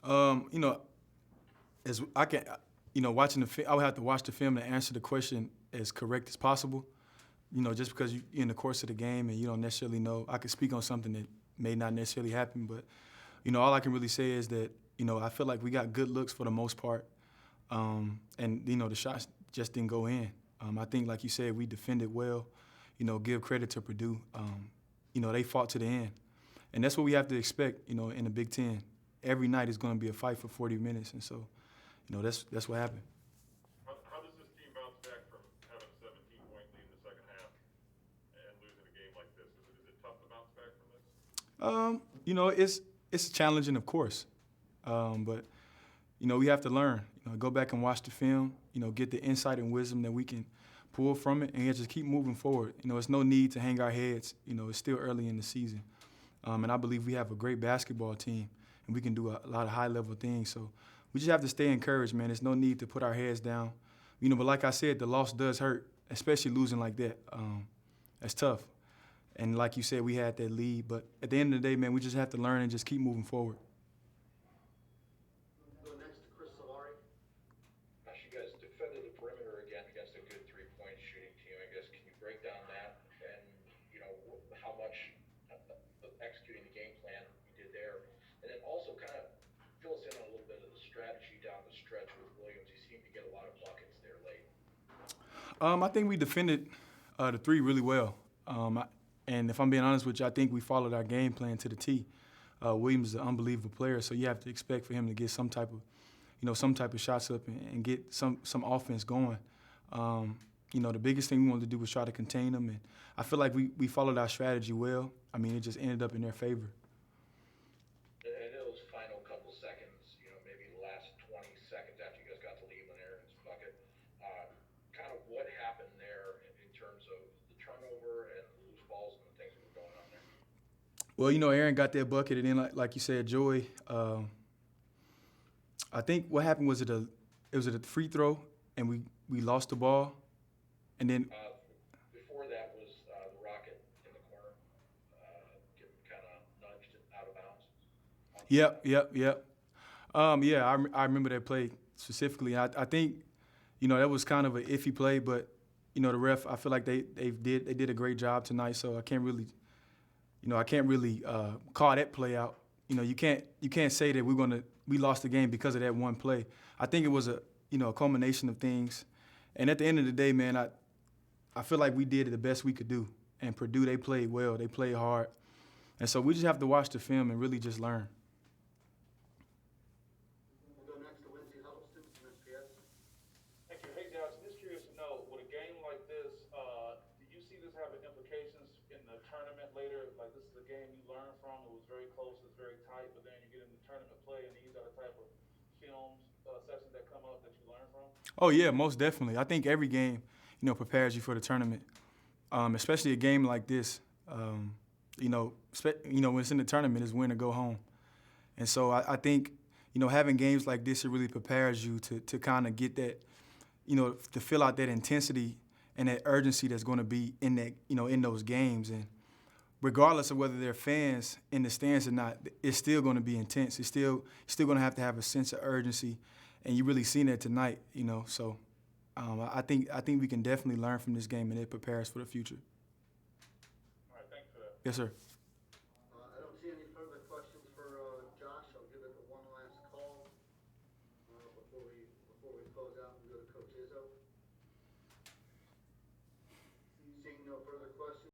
You know, as I can, watching I would have to watch the film to answer the question as correct as possible. Just because you're in the course of the game and you don't necessarily know, I could speak on something that may not necessarily happen, but all I can really say is that I feel like we got good looks for the most part, and the shots just didn't go in. I think, like you said, we defended well. Give credit to Purdue. They fought to the end, and that's what we have to expect. In the Big Ten, every night is going to be a fight for 40 minutes, and so that's what happened. How does this team bounce back from having a 17-point lead in the second half and losing a game like this? Is it tough to bounce back from this? It's challenging, of course, but we have to learn. Go back and watch the film. Get the insight and wisdom that we can pull from it, and just keep moving forward. It's no need to hang our heads. It's still early in the season, and I believe we have a great basketball team, and we can do a lot of high-level things. So we just have to stay encouraged, man. There's no need to put our heads down. But like I said, the loss does hurt, especially losing like that. That's tough. And like you said, we had that lead. But at the end of the day, man, we just have to learn and just keep moving forward. Go next to Chris Solari. Gosh, you guys defended the perimeter again against a good three-point shooting team. I guess can you break down that and how much executing the game plan you did there, and then also kind of fill us in on a little bit of the strategy down the stretch with Williams. He seemed to get a lot of buckets there late. I think we defended the three really well. And if I'm being honest with you, I think we followed our game plan to the T. Williams is an unbelievable player, so you have to expect for him to get some type of shots up and get some offense going. The biggest thing we wanted to do was try to contain them, and I feel like we followed our strategy well. I mean, it just ended up in their favor. In those final couple seconds, maybe the last 20 seconds after you guys got the lead on Aaron's bucket, kind of what happened there in terms of the turnover and the loose balls and the things that were going on there? Well, Aaron got that bucket, and then like you said, Joey. I think what happened was it was a free throw, and we lost the ball, and then. Before that was the Rocket in the corner, getting kind of nudged out of bounds. Yep. I remember that play specifically. I think, that was kind of an iffy play, but the ref, I feel like they did a great job tonight. So I can't really, call that play out. You can't say that we lost the game because of that one play. I think it was a culmination of things, and at the end of the day, man, I feel like we did the best we could do. And Purdue, they played well, they played hard, and so we just have to watch the film and really just learn. We'll go next to Lindsey Huddleston from SPS. Thank you. Hey, Josh, I'm just curious to know, with a game like this, do you see this having implications in the tournament later? Like, this is a game you learn from. It was very close, it's very tight, but then you get into tournament play, and these are the type of films, sessions that come up that you learn from? Oh yeah, most definitely. I think every game, prepares you for the tournament, especially a game like this. When it's in the tournament, is win or go home. And so I think, having games like this, it really prepares you to kind of get that, to fill out that intensity and that urgency that's going to be in that, in those games. And regardless of whether they're fans in the stands or not, it's still going to be intense. It's still going to have a sense of urgency, and you really seen that tonight. So I think we can definitely learn from this game, and it prepares for the future. All right, thanks for that. Yes, sir. I don't see any further questions for Josh. I'll give it one last call before we close out and go to Coach Izzo. Seeing no further questions.